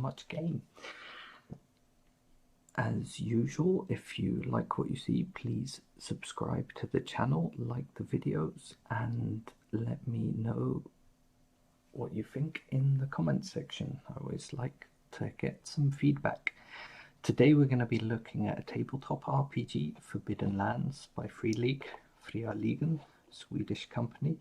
much game. As usual, if you like what you see, please subscribe to the channel, like the videos, and let me know what you think in the comments section. I always like to get some feedback. Today we're going to be looking at a tabletop RPG, Forbidden Lands by Fria Ligan, Swedish company.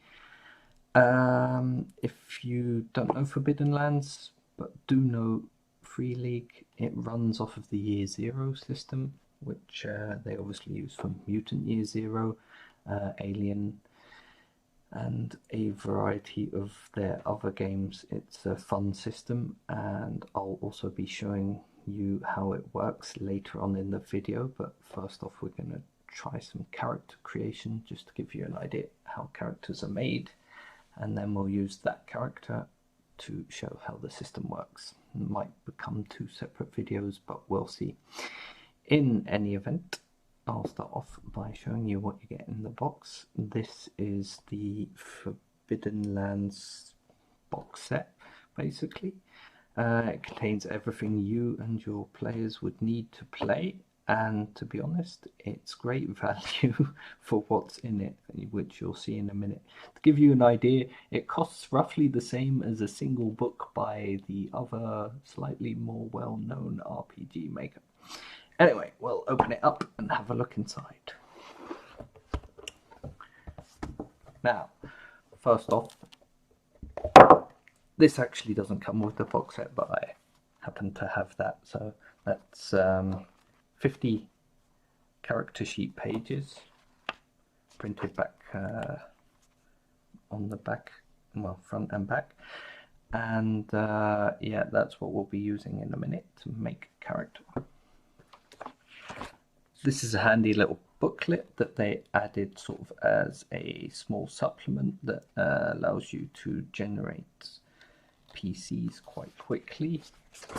If you don't know Forbidden Lands, but do know Fria Ligan, it runs off of the Year Zero system, which they obviously use for Mutant Year Zero, Alien, and a variety of their other games. It's a fun system, and I'll also be showing you how it works later on in the video. But first off, we're going to try some character creation just to give you an idea how characters are made, and then we'll use that character to show how the system works. It might become two separate videos, but we'll see. In any event, I'll start off by showing you what you get in the box. This is the Forbidden Lands box set, basically. It contains everything you and your players would need to play, and to be honest, it's great value for what's in it, which you'll see in a minute. To give you an idea, it costs roughly the same as a single book by the other slightly more well-known RPG maker. Anyway, we'll open it up and have a look inside. Now, first off, this actually doesn't come with the box set, but I happen to have that. So that's 50 character sheet pages, printed back on the back, well, front and back. And yeah, that's what we'll be using in a minute to make a character. This is a handy little booklet that they added sort of as a small supplement that allows you to generate PCs quite quickly.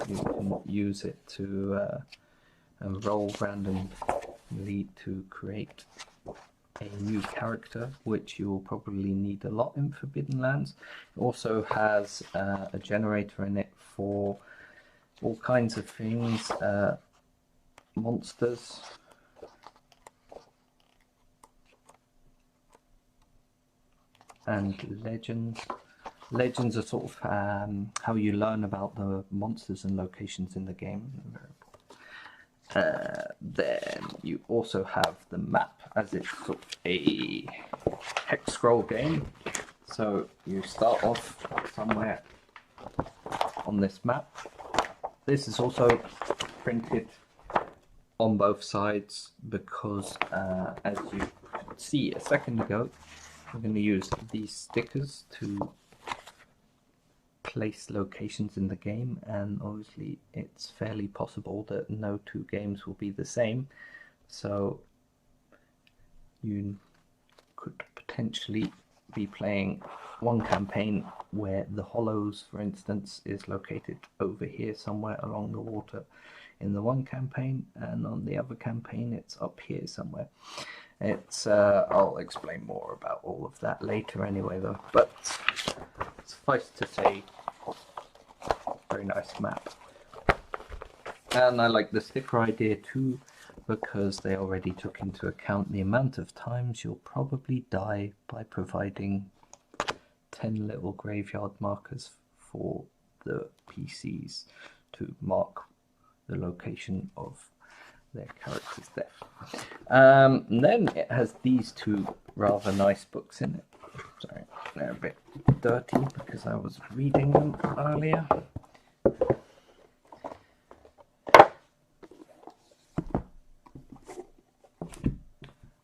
You can use it to roll randomly to create a new character, which you will probably need a lot in Forbidden Lands. It also has a generator in it for all kinds of things, monsters, and legends. Legends are sort of how you learn about the monsters and locations in the game. Then you also have the map, as it's sort of a hex scroll game. So you start off somewhere on this map. This is also printed on both sides because, as you could see a second ago, we're going to use these stickers to place locations in the game, and obviously it's fairly possible that no two games will be the same, so you could potentially be playing one campaign where the Hollows, for instance, is located over here somewhere along the water in the one campaign, and on the other campaign it's up here somewhere. It's I'll explain more about all of that later anyway though, but suffice to say, very nice map. And I like the sticker idea too, because they already took into account the amount of times you'll probably die by providing 10 little graveyard markers for the PCs to mark the location of their character's death. Then it has these two rather nice books in it. Sorry, they're a bit dirty because I was reading them earlier.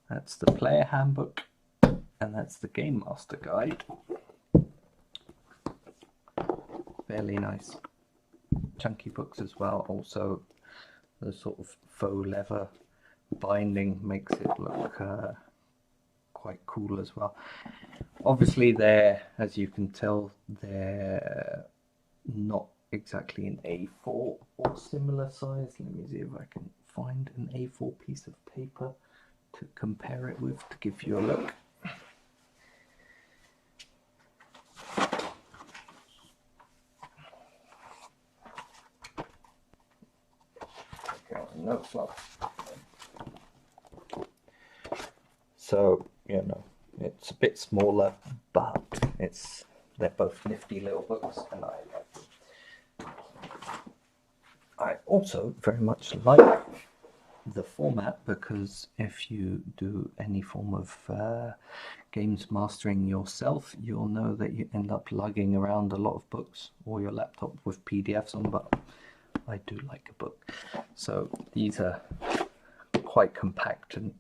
That's the player handbook, and that's the game master guide. Fairly nice chunky books as well. Also, the sort of faux leather binding makes it look quite cool as well. Obviously they're, as you can tell, they're not exactly an A4 or similar size. Let me see if I can find an A4 piece of paper to compare it with to give you a look. No fluff. So, you know, it's a bit smaller, but they're both nifty little books, and I like them. I also very much like the format, because if you do any form of games mastering yourself, you'll know that you end up lugging around a lot of books, or your laptop with PDFs on, but I do like a book. So these are quite compact and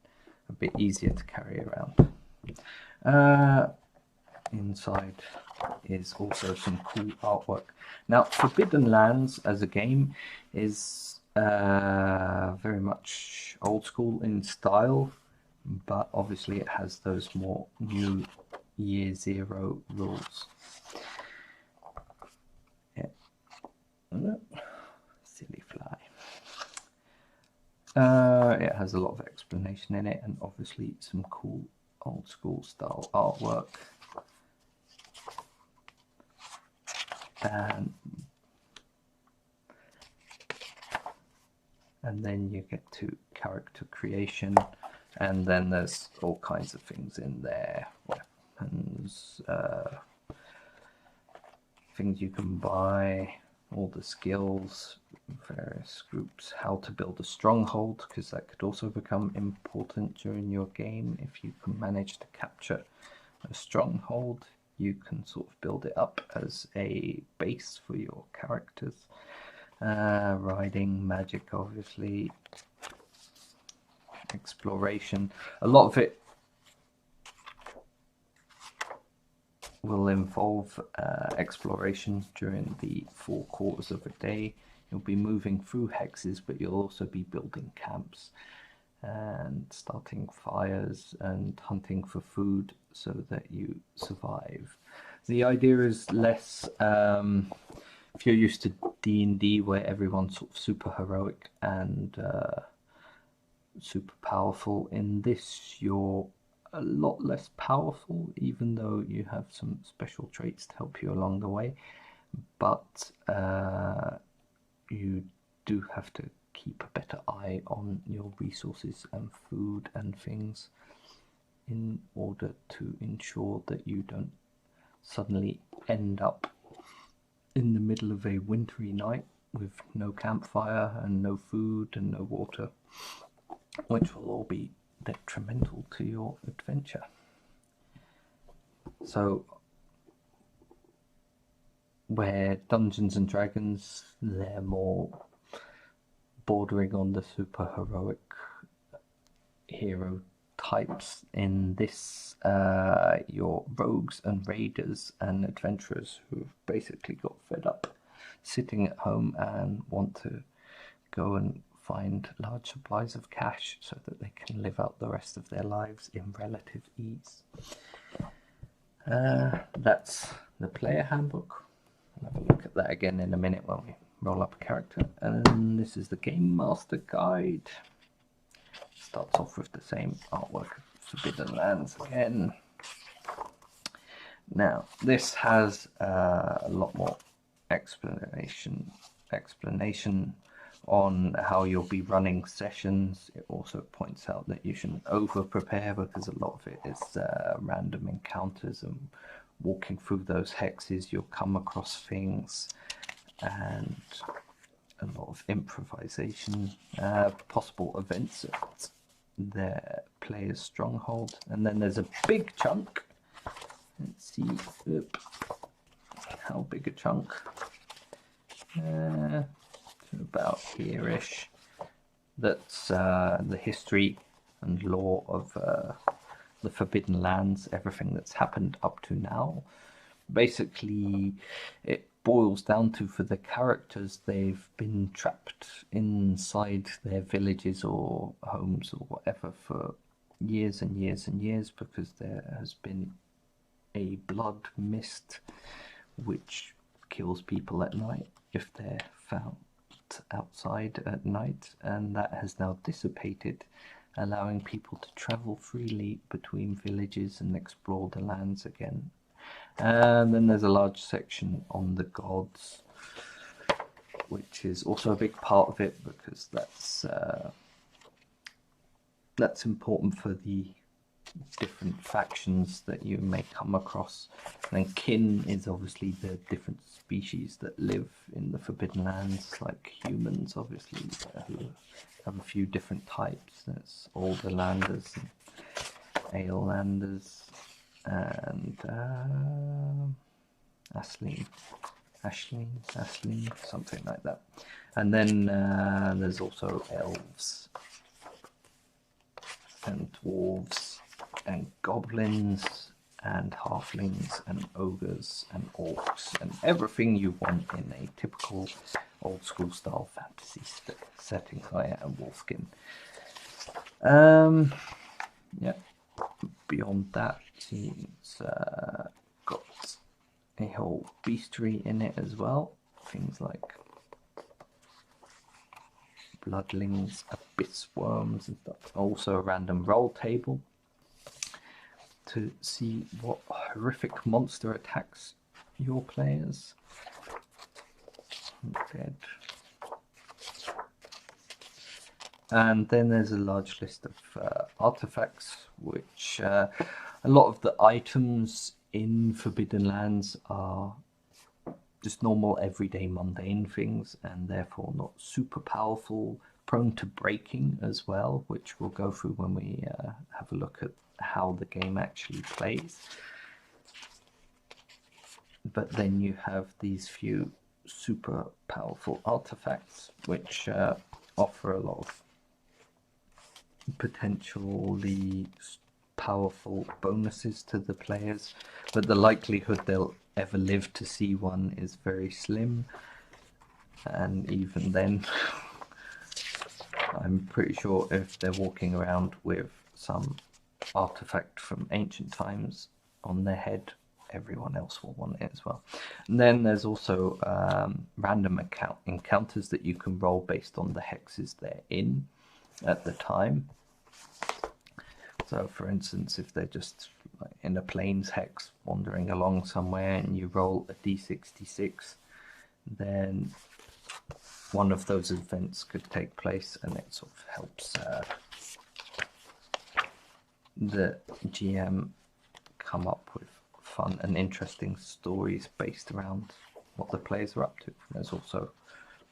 a bit easier to carry around. Inside is also some cool artwork. Now, Forbidden Lands as a game is very much old school in style, but obviously it has those more new Year Zero rules. Yeah. Silly fly. It has a lot of explanation in it, and obviously some cool old school style artwork. And then you get to character creation, and then there's all kinds of things in there, weapons, things you can buy, all the skills, various groups, how to build a stronghold, because that could also become important during your game. If you can manage to capture a stronghold, you can sort of build it up as a base for your characters. Riding, magic, obviously, exploration. A lot of it will involve exploration during the 4 quarters of a day. You'll be moving through hexes, but you'll also be building camps and starting fires and hunting for food so that you survive. The idea is less, if you're used to D&D where everyone's sort of super heroic and super powerful, in this you're a lot less powerful, even though you have some special traits to help you along the way, but you do have to keep a better eye on your resources and food and things in order to ensure that you don't suddenly end up in the middle of a wintry night with no campfire and no food and no water, which will all be detrimental to your adventure. So, where Dungeons and Dragons, they're more bordering on the super heroic hero types. In this, your rogues and raiders and adventurers who've basically got fed up sitting at home and want to go and find large supplies of cash so that they can live out the rest of their lives in relative ease. That's the player handbook. I'll have a look at that again in a minute when we roll up a character. And this is the Game Master Guide. Starts off with the same artwork of Forbidden Lands again. Now, this has a lot more explanation on how you'll be running sessions. It also points out that you shouldn't over prepare, because a lot of it is random encounters, and walking through those hexes you'll come across things, and a lot of improvisation, possible events at their player's stronghold. And then there's a big chunk. Let's see how big a chunk. About here-ish. That's the history and lore of the Forbidden Lands, everything that's happened up to now. Basically, it boils down to, for the characters, they've been trapped inside their villages or homes or whatever for years and years and years, because there has been a blood mist which kills people at night if they're found outside at night, and that has now dissipated, allowing people to travel freely between villages and explore the lands again. And then there's a large section on the gods, which is also a big part of it, because that's important for the different factions that you may come across. And then kin is obviously the different species that live in the Forbidden Lands, like humans, obviously, who have a few different types. There's Alderlanders and Aelanders and Ashleen, something like that. And then there's also elves and dwarves and goblins and halflings and ogres and orcs and everything you want in a typical old school style fantasy setting. I am Wolfkin. Yeah. Beyond that, it's got a whole bestiary in it as well. Things like bloodlings, abyss worms and stuff. Also a random roll table to see what horrific monster attacks your players. Dead. And then there's a large list of artifacts, which a lot of the items in Forbidden Lands are just normal, everyday, mundane things, and therefore not super powerful, prone to breaking as well, which we'll go through when we have a look at how the game actually plays. But then you have these few super powerful artifacts, which offer a lot of potentially powerful bonuses to the players, but the likelihood they'll ever live to see one is very slim, and even then I'm pretty sure if they're walking around with some artifact from ancient times on their head, everyone else will want it as well. And then there's also random encounters that you can roll based on the hexes they're in at the time. So for instance, if they're just in a plains hex wandering along somewhere and you roll a d66, then one of those events could take place, and it sort of helps the GM come up with fun and interesting stories based around what the players are up to. There's also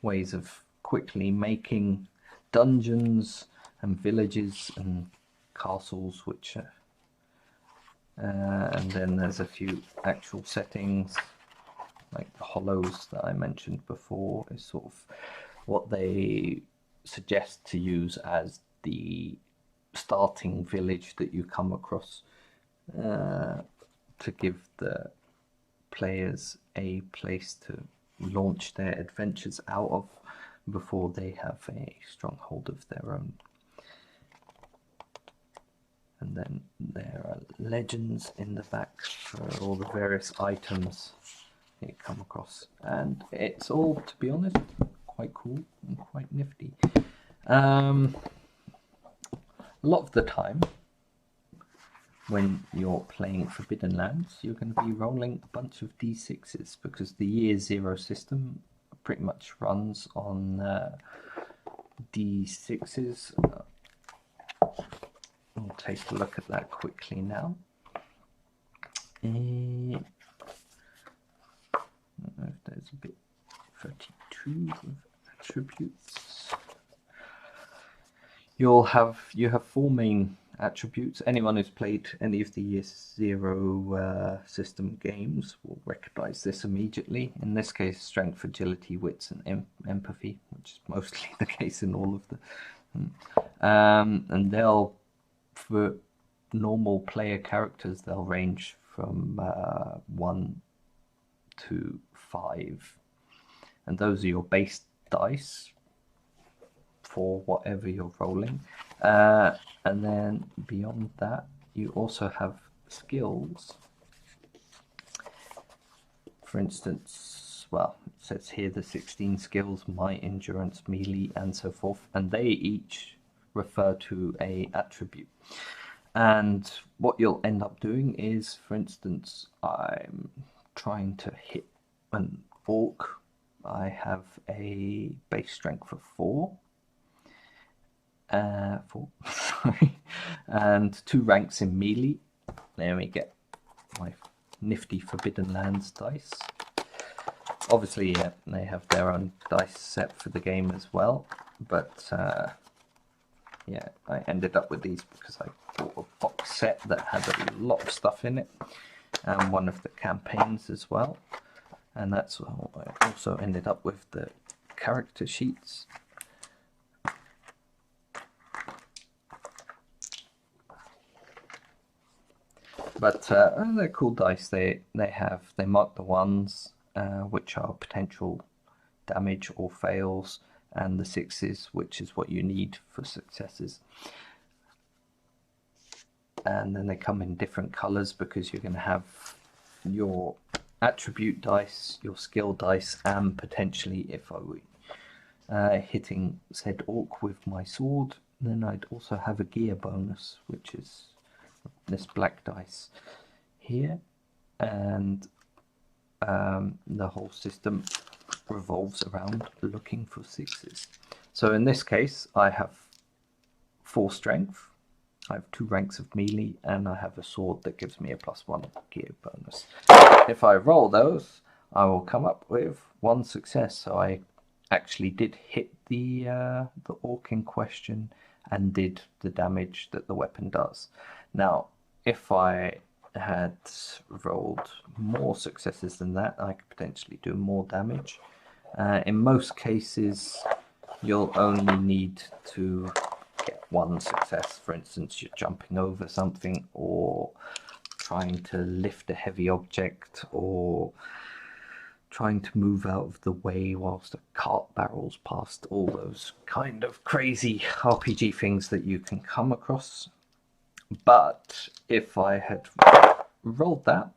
ways of quickly making dungeons and villages and castles, which and then there's a few actual settings, like the hollows that I mentioned before is sort of what they suggest to use as the starting village that you come across, to give the players a place to launch their adventures out of before they have a stronghold of their own. And then there are legends in the back for all the various items you come across, and it's all, to be honest, quite cool and quite nifty. A lot of the time when you're playing Forbidden Lands, you're going to be rolling a bunch of d6s, because the year 0 system pretty much runs on d6s. We'll take a look at that quickly now. I don't know if there's a bit 32 of attributes. You have 4 main attributes. Anyone who's played any of the Year 0 system games will recognize this immediately. In this case, strength, agility, wits, and empathy, which is mostly the case in all of them. And they'll, for normal player characters, they'll range from 1 to 5, and those are your base dice for whatever you're rolling. And then beyond that, you also have skills. For instance, well, it says here the 16 skills: might, endurance, melee, and so forth, and they each refer to a attribute. And what you'll end up doing is, for instance, I'm trying to hit an orc I have a base strength of 4. 4, sorry, and 2 ranks in melee. There we get my nifty Forbidden Lands dice. Obviously, yeah, they have their own dice set for the game as well, but yeah, I ended up with these because I bought a box set that had a lot of stuff in it, and one of the campaigns as well, and that's how I also ended up with the character sheets. But they're cool dice. They mark the ones which are potential damage or fails, and the 6s, which is what you need for successes. And then they come in different colors because you're going to have your attribute dice, your skill dice, and potentially, if I were hitting said orc with my sword, then I'd also have a gear bonus, which is this black dice here, and the whole system revolves around looking for 6s. So in this case, I have 4 strength, I have 2 ranks of melee, and I have a sword that gives me a +1 gear bonus. If I roll those, I will come up with 1 success. So I actually did hit the orc in question and did the damage that the weapon does. Now, if I had rolled more successes than that, I could potentially do more damage. In most cases, you'll only need to get 1 success. For instance, you're jumping over something, or trying to lift a heavy object, or trying to move out of the way whilst a cart barrels past, all those kind of crazy RPG things that you can come across. But if I had rolled that,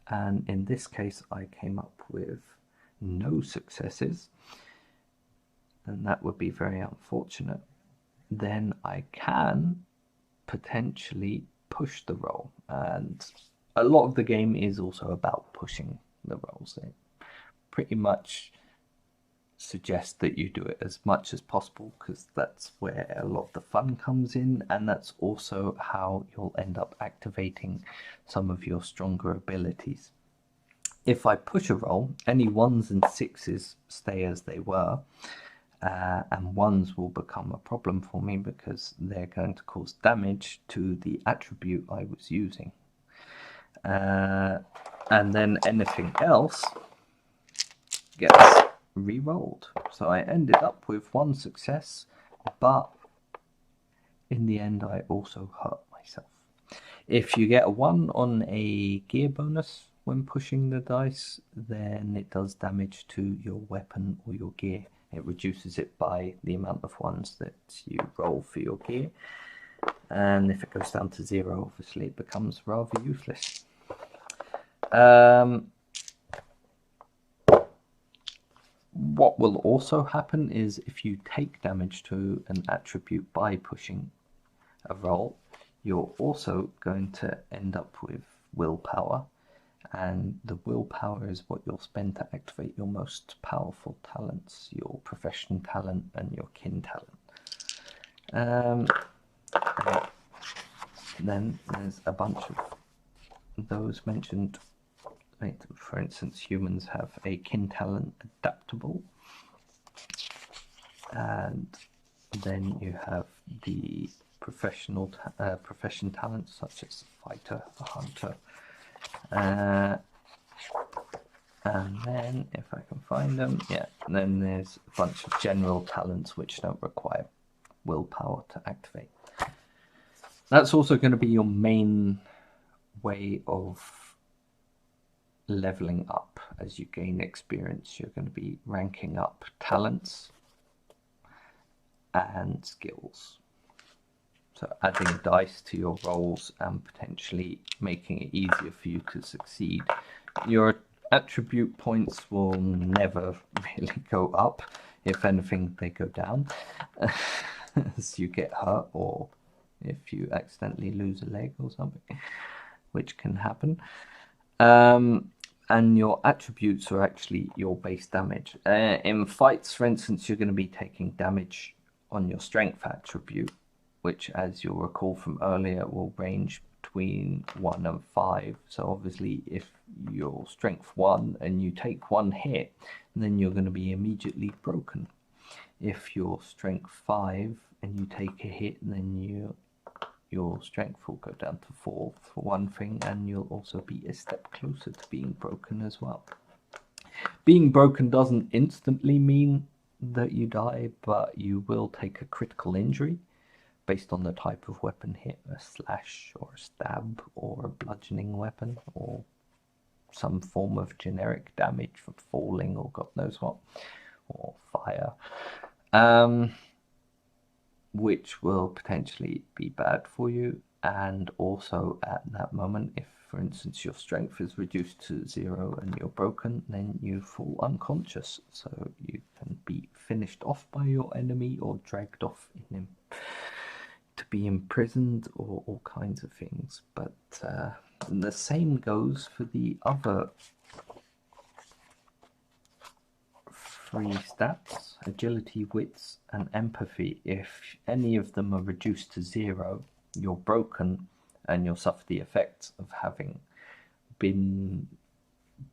and in this case I came up with no successes, and that would be very unfortunate, then I can potentially push the roll. And a lot of the game is also about pushing the rolls. They pretty much suggest that you do it as much as possible, because that's where a lot of the fun comes in, and that's also how you'll end up activating some of your stronger abilities. If I push a roll, any 1s and 6s stay as they were, and 1s will become a problem for me because they're going to cause damage to the attribute I was using. And then anything else gets re-rolled. So I ended up with 1 success, but in the end I also hurt myself. If you get a 1 on a gear bonus when pushing the dice, then it does damage to your weapon or your gear. It reduces it by the amount of 1s that you roll for your gear, and if it goes down to 0, obviously it becomes rather useless. What will also happen is if you take damage to an attribute by pushing a roll, you're also going to end up with willpower, and the willpower is what you'll spend to activate your most powerful talents, your profession talent and your kin talent. And then there's a bunch of those mentioned. For instance, humans have a kin talent adaptable, and then you have the profession talents such as fighter, a hunter, and then if I can find them, yeah, then there's a bunch of general talents which don't require willpower to activate. That's also going to be your main way of leveling up. As you gain experience, you're going to be ranking up talents and skills. So adding dice to your rolls and potentially making it easier for you to succeed. Your attribute points will never really go up. If anything, they go down as you get hurt, or if you accidentally lose a leg or something, which can happen. and your attributes are actually your base damage. In fights, for instance, you're going to be taking damage on your strength attribute, which, as you'll recall from earlier, will range between 1 and 5. So obviously if you're strength 1 and you take 1 hit, then you're going to be immediately broken. If you're strength 5 and you take a hit, then your strength will go down to 4 for one thing, and you'll also be a step closer to being broken as well. Being broken doesn't instantly mean that you die, but you will take a critical injury based on the type of weapon hit, a slash or a stab or a bludgeoning weapon or some form of generic damage from falling or God knows what, or fire, which will potentially be bad for you. And also at that moment, if for instance your strength is reduced to 0 and you're broken, then you fall unconscious, so you can be finished off by your enemy or dragged off in him to be imprisoned or all kinds of things. But the same goes for the other 3 stats: agility, wits and empathy. If any of them are reduced to 0, you're broken and you'll suffer the effects of having been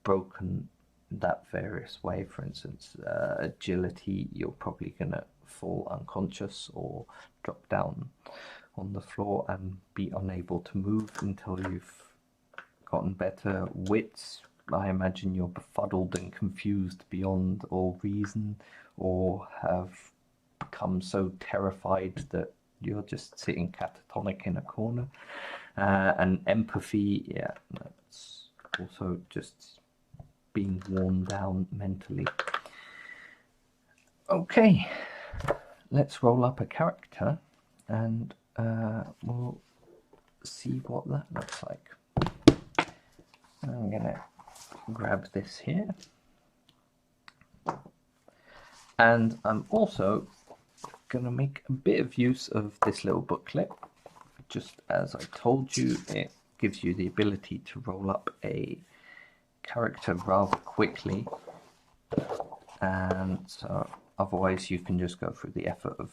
broken that various way. For instance, agility, you're probably going to fall unconscious or drop down on the floor and be unable to move until you've gotten better. Wits, I imagine you're befuddled and confused beyond all reason, or have become so terrified that you're just sitting catatonic in a corner. And empathy, yeah, that's also just being worn down mentally. Okay, let's roll up a character and we'll see what that looks like. I'm gonna grab this here, and I'm also gonna make a bit of use of this little booklet. Just as I told you, it gives you the ability to roll up a character rather quickly, and so otherwise you can just go through the effort of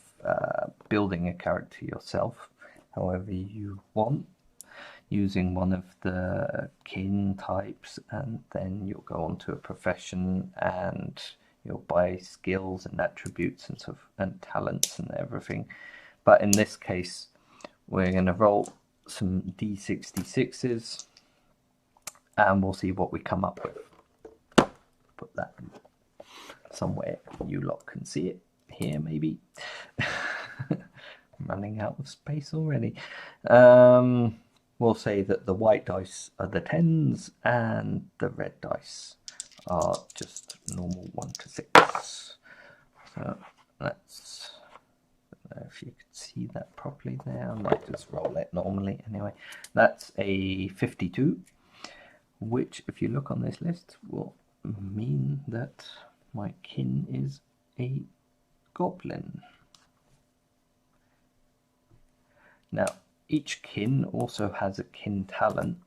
building a character yourself however you want, using one of the kin types, and then you'll go on to a profession and you'll buy skills and attributes and stuff and talents and everything. But in this case, we're going to roll some d66s and we'll see what we come up with. Put that somewhere you lot can see it. Here maybe. Running out of space already. We'll say that the white dice are the 10s and the red dice are just normal 1 to 6. So let's, I don't know if you could see that properly there. I might just roll it normally anyway. That's a 52, which if you look on this list will mean that my kin is a goblin. Now, each kin also has a kin talent,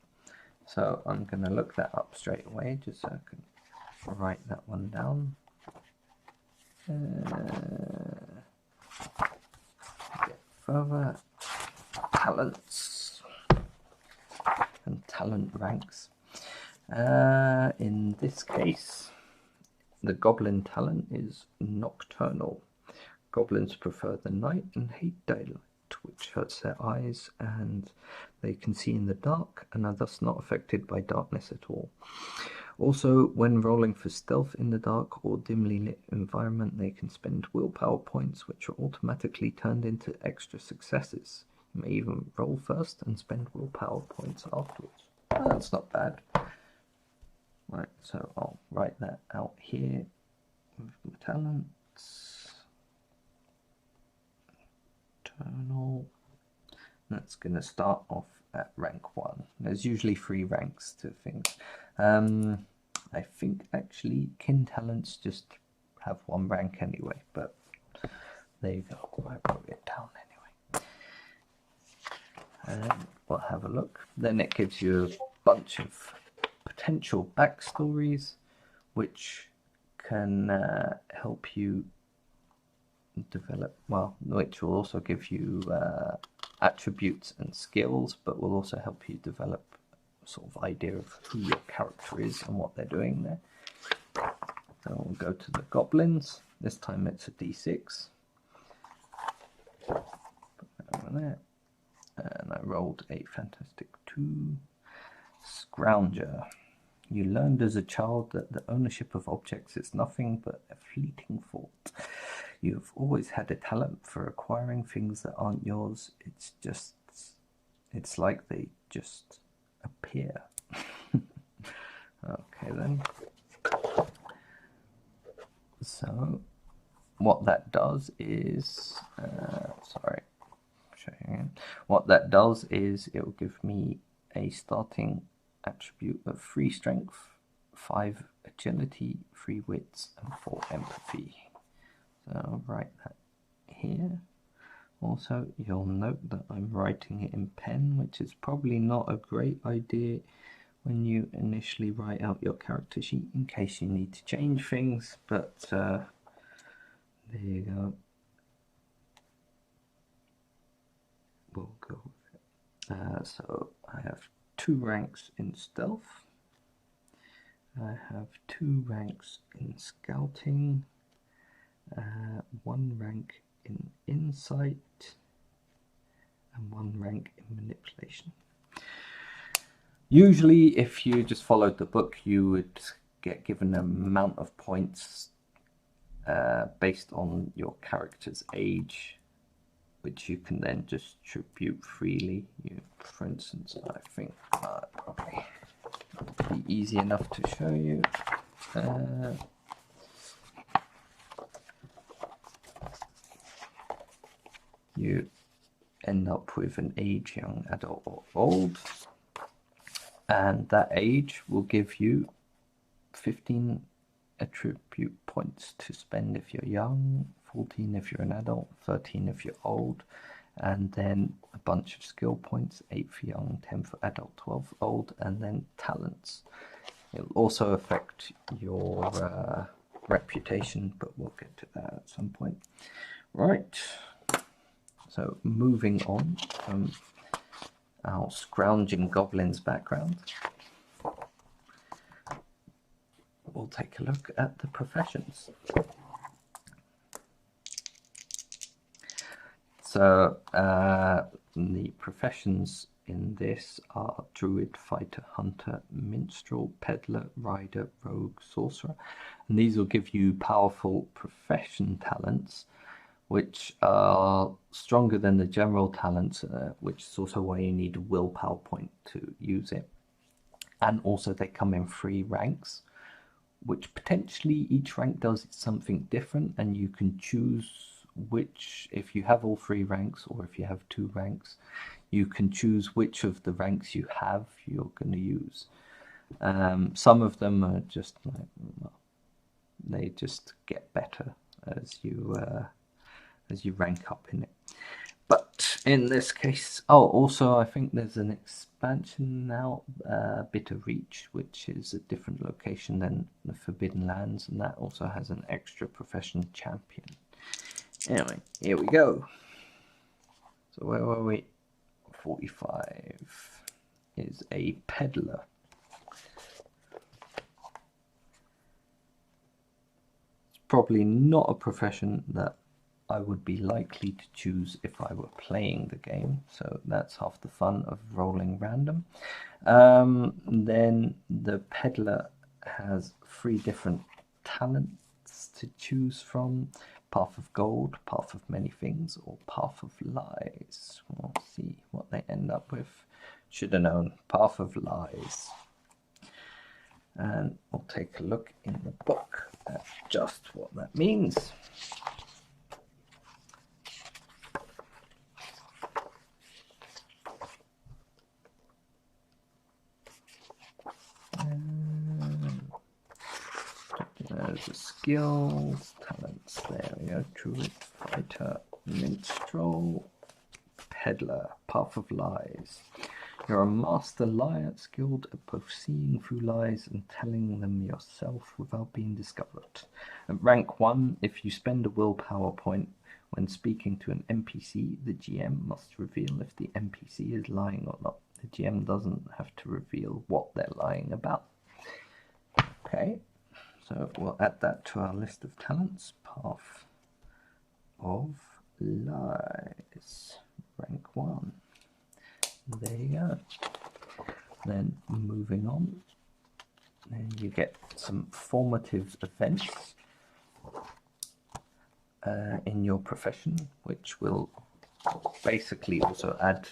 so I'm going to look that up straight away just so I can write that one down. Get further talents and talent ranks. In this case, the goblin talent is nocturnal. Goblins prefer the night and hate daylight, which hurts their eyes, and they can see in the dark and are thus not affected by darkness at all. Also, when rolling for stealth in the dark or dimly lit environment, they can spend willpower points, which are automatically turned into extra successes. You may even roll first and spend willpower points afterwards. Oh, that's not bad. Right, so I'll write that out here with my talents. Eternal. That's going to start off at rank 1. There's usually 3 ranks to things. I think actually kin talents just have 1 rank anyway, but there you go. I wrote it down anyway. And then we'll have a look. Then it gives you a bunch of potential backstories, which can help you develop, well, which will also give you attributes and skills, but will also help you develop a sort of idea of who your character is and what they're doing there. So we'll go to the goblins. This time it's a d6. Put that over there. And I rolled a fantastic 2. Scrounger. You learned as a child that the ownership of objects is nothing but a fleeting thought. You have always had a talent for acquiring things that aren't yours. It's like they just appear. Okay then. So what that does is, what that does is it will give me a starting attribute of 3 strength, 5 agility, 3 wits, and 4 empathy. So I'll write that here. Also, you'll note that I'm writing it in pen, which is probably not a great idea when you initially write out your character sheet, in case you need to change things, but there you go. We'll go with it. So I have 2 ranks in stealth. I have 2 ranks in scouting. 1 rank in insight. And 1 rank in manipulation. Usually, if you just followed the book, you would get given an amount of points based on your character's age, which you can then distribute freely. For instance, I think probably be easy enough to show you. You end up with an age, young, adult, or old. And that age will give you 15 attribute points to spend if you're young, 14 if you're an adult, 13 if you're old, and then a bunch of skill points, 8 for young, 10 for adult, 12 for old, and then talents. It'll also affect your reputation, but we'll get to that at some point. Right, so moving on from our scrounging goblins background, we'll take a look at the professions. So the professions in this are druid, fighter, hunter, minstrel, peddler, rider, rogue, sorcerer, and these will give you powerful profession talents which are stronger than the general talents, which is also why you need a willpower point to use it. And also they come in 3 ranks, which potentially each rank does something different, and you can choose which, if you have all 3 ranks or if you have 2 ranks, you can choose which of the ranks you have you're going to use. Some of them are just like, well, they just get better as you rank up in it. But in this case, oh, also I think there's an expansion now, Bitter Reach, which is a different location than the Forbidden Lands, and that also has an extra profession champion. Anyway, here we go. So where were we? 45 is a peddler. It's probably not a profession that I would be likely to choose if I were playing the game, so that's half the fun of rolling random. Then the peddler has 3 different talents to choose from: Path of Gold, Path of Many Things, or Path of Lies. We'll see what they end up with. Should have known. Path of Lies. And we'll take a look in the book at just what that means. There's the skills, talents, there we go: druid, fighter, minstrel, peddler, Path of Lies. You're a master liar, skilled at both seeing through lies and telling them yourself without being discovered. At rank 1, if you spend a willpower point when speaking to an NPC, the GM must reveal if the NPC is lying or not. The GM doesn't have to reveal what they're lying about. Okay, so we'll add that to our list of talents. Path of Lies, rank 1. There you go. Then moving on, then you get some formative events in your profession, which will basically also add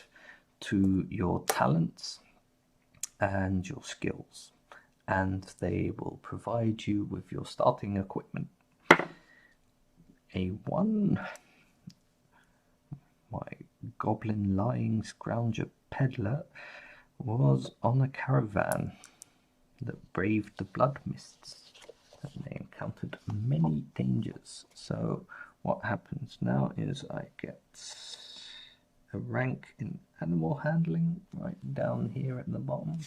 to your talents and your skills, and they will provide you with your starting equipment. A1, my goblin lying scrounger peddler was on a caravan that braved the blood mists, and they encountered many dangers. So what happens now is I get a rank in animal handling right down here at the bottom.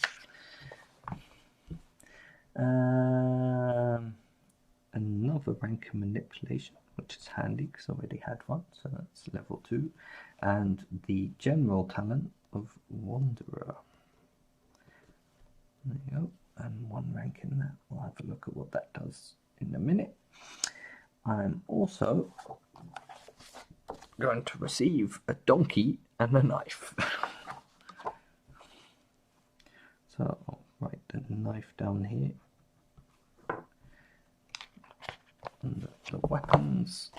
Another rank in manipulation, which is handy because I already had one, so that's level 2. And the general talent of Wanderer. There you go, and 1 rank in that. We'll have a look at what that does in a minute. I'm also going to receive a donkey and a knife. So I'll write the knife down here. And the weapons,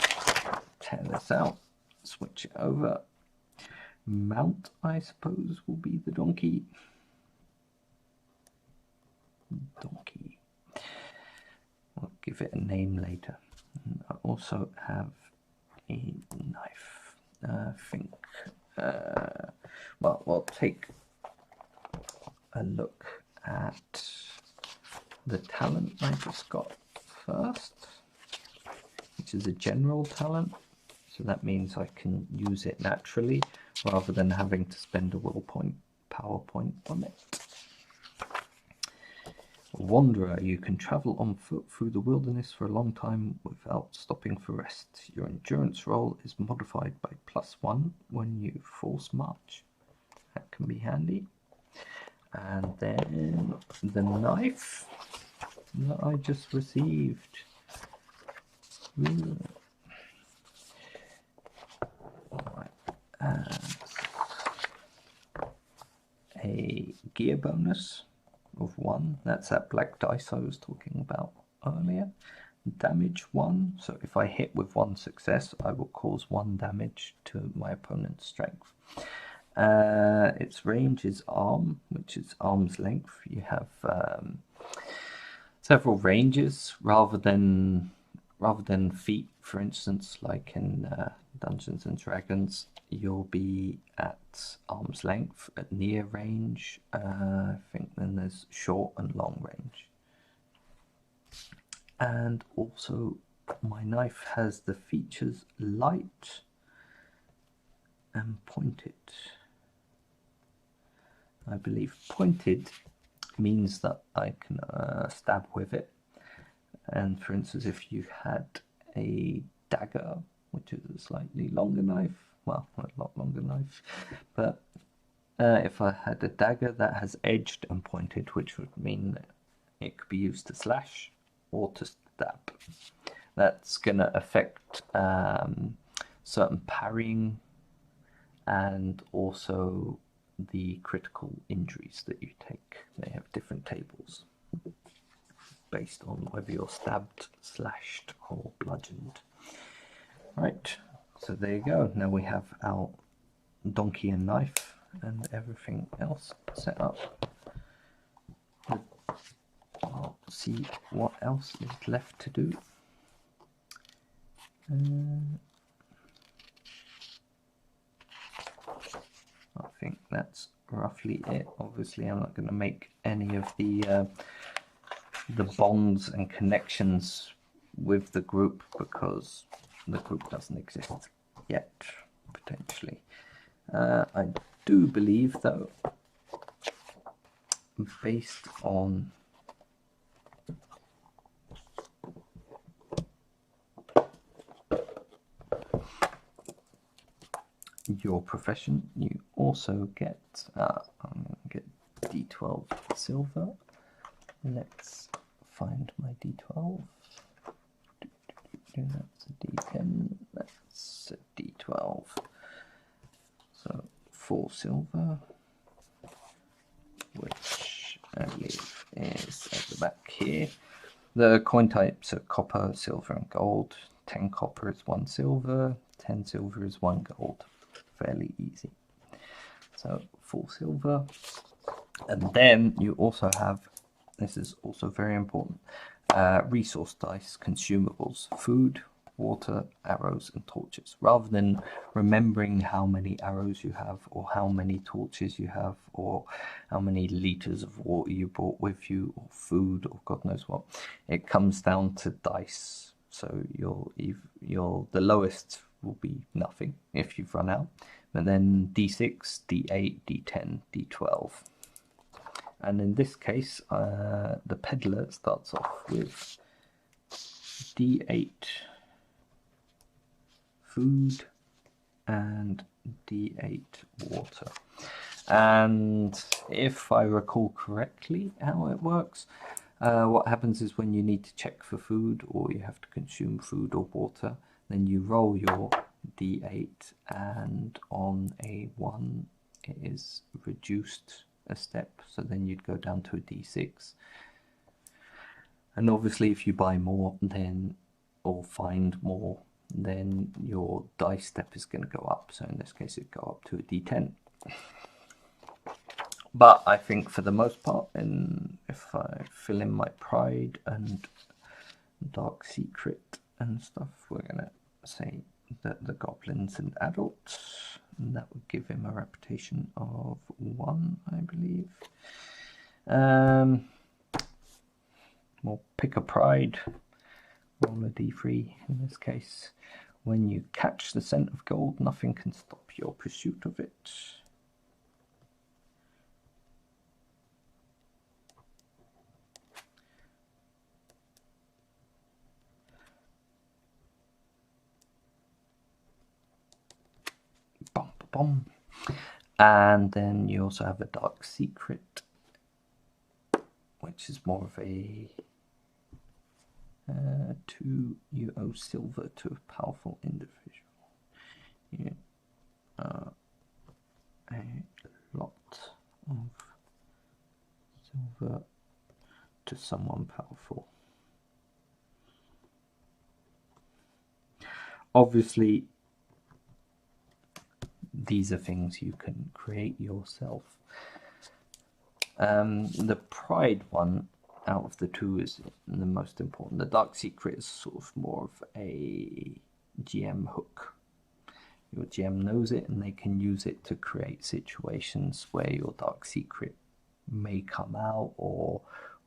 tear this out, switch it over. Mount, I suppose, will be the donkey. Donkey. I'll give it a name later. And I also have a knife. I think, well, we'll take a look at the talent I just got first, which is a general talent. So that means I can use it naturally rather than having to spend a power point on it. Wanderer, you can travel on foot through the wilderness for a long time without stopping for rest. Your endurance roll is modified by +1 when you force march. That can be handy. And then the knife that I just received. A gear bonus of 1. That's that black dice I was talking about earlier. Damage 1. So if I hit with 1 success, I will cause 1 damage to my opponent's strength. Its range is arm, which is arm's length. You have several ranges rather than feet. For instance, like in Dungeons and Dragons, you'll be at arm's length, at near range. I think then there's short and long range. And also, my knife has the features light and pointed. I believe pointed means that I can stab with it. And for instance, if you had a dagger, which is a slightly longer knife, well, not a lot longer knife, but if I had a dagger that has edged and pointed, which would mean that it could be used to slash or to stab. That's going to affect certain parrying and also the critical injuries that you take. They have different tables based on whether you're stabbed, slashed, or bludgeoned. Right, so there you go. Now we have our donkey and knife and everything else set up. I'll see what else is left to do. I think that's roughly it. Obviously, I'm not going to make any of the bonds and connections with the group because the group doesn't exist yet, potentially. I do believe, though, based on your profession, you also get, I'm going to get D12 silver. Let's find my D12. That's a D10, that's a D12. So 4 silver, which I believe is at the back here. The coin types are copper, silver and gold. 10 copper is 1 silver, 10 silver is 1 gold. Fairly easy. So 4 silver. And then you also have, this is also very important, resource dice, consumables, food, water, arrows and torches. Rather than remembering how many arrows you have or how many torches you have or how many liters of water you brought with you or food or God knows what, it comes down to dice. So the lowest will be nothing if you've run out, but then D6, D8, D10, D12. And in this case, the peddler starts off with D8 food and D8 water. And if I recall correctly how it works, what happens is when you need to check for food or you have to consume food or water, then you roll your D8 and on a 1 it is reduced a step, so then you'd go down to a D6. And obviously if you buy more then or find more, then your dice step is going to go up, so in this case it'd go up to a D10. But I think for the most part, and if I fill in my pride and dark secret and stuff, we're going to say that the goblin's an adult, and that would give him a reputation of 1, I believe. We'll pick a pride, roll a D3 in this case. When you catch the scent of gold, nothing can stop your pursuit of it. Bum, bum. And then you also have a dark secret, which is more of a 2, you owe silver to a powerful individual. You owe a lot of silver to someone powerful. Obviously, these are things you can create yourself. The pride one out of the 2 is the most important. The dark secret is sort of more of a GM hook. Your GM knows it and they can use it to create situations where your dark secret may come out or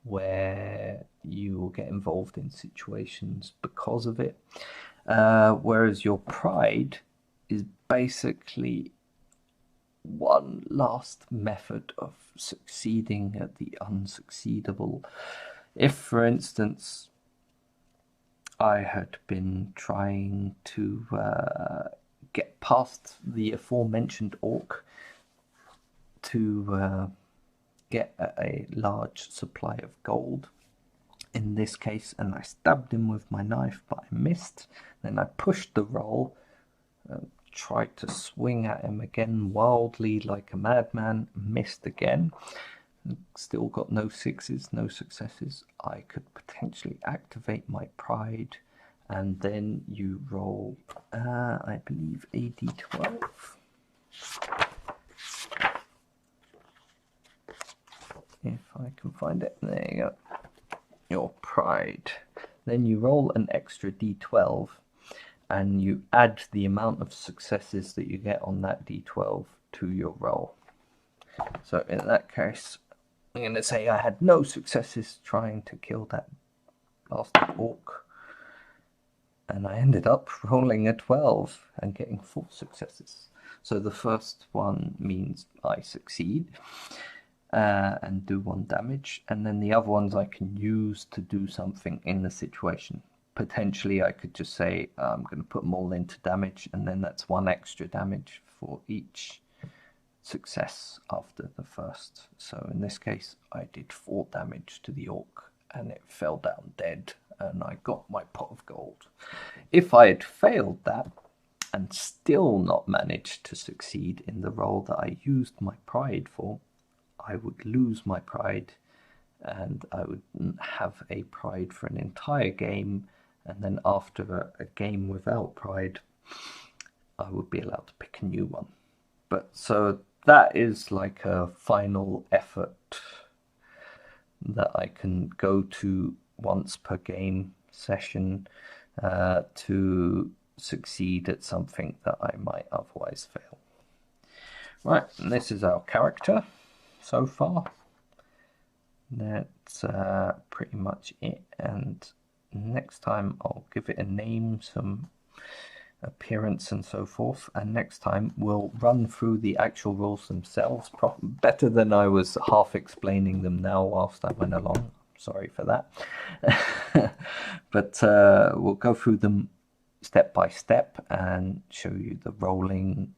where you will get involved in situations because of it. Whereas your pride is basically one last method of succeeding at the unsucceedable. If, for instance, I had been trying to get past the aforementioned orc to get a large supply of gold, in this case, and I stabbed him with my knife, but I missed. Then I pushed the roll, tried to swing at him again wildly like a madman, missed again, still got no 6s, no successes. I could potentially activate my pride, and then you roll, I believe, a d12. If I can find it, there you go. Your pride. Then you roll an extra d12 and you add the amount of successes that you get on that d12 to your roll. So in that case, I'm going to say I had no successes trying to kill that last orc, and I ended up rolling a 12 and getting 4 successes. So the first one means I succeed. and do 1 damage, and then the other ones I can use to do something in the situation. Potentially I could just say I'm going to put them all into damage, and then that's 1 extra damage for each success after the first. So in this case I did 4 damage to the orc and it fell down dead, and I got my pot of gold. If I had failed that and still not managed to succeed in the role that I used my pride for, I would lose my pride, and I would have a pride for an entire game, and then after a game without pride, I would be allowed to pick a new one. But so that is like a final effort that I can go to once per game session to succeed at something that I might otherwise fail. Right, and this is our character so far. That's pretty much it, and next time I'll give it a name, some appearance and so forth, and next time we'll run through the actual rules themselves better than I was half explaining them now whilst I went along. Sorry for that. But we'll go through them step by step and show you the rolling,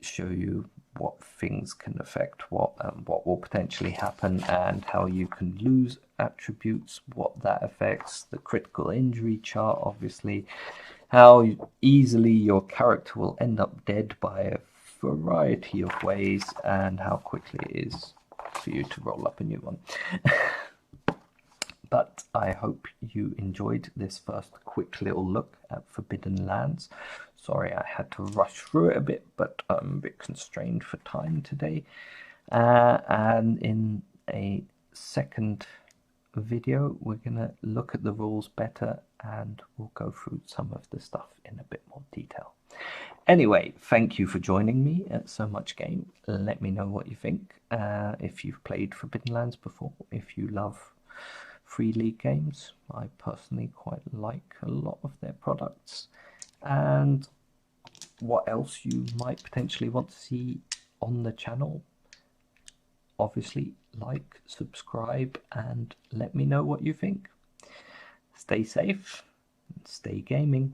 show you what things can affect what and what will potentially happen, and how you can lose attributes, what that affects, the critical injury chart, obviously, how easily your character will end up dead by a variety of ways, and how quickly it is for you to roll up a new one. But I hope you enjoyed this first quick little look at Forbidden Lands. Sorry I had to rush through it a bit, but I'm a bit constrained for time today. And in a second video, we're going to look at the rules better, and we'll go through some of the stuff in a bit more detail. Anyway, thank you for joining me at So Much Game. Let me know what you think. If you've played Forbidden Lands before, if you love Fria Ligan games. I personally quite like a lot of their products, and what else you might potentially want to see on the channel. Obviously, like, subscribe, and let me know what you think. Stay safe and stay gaming.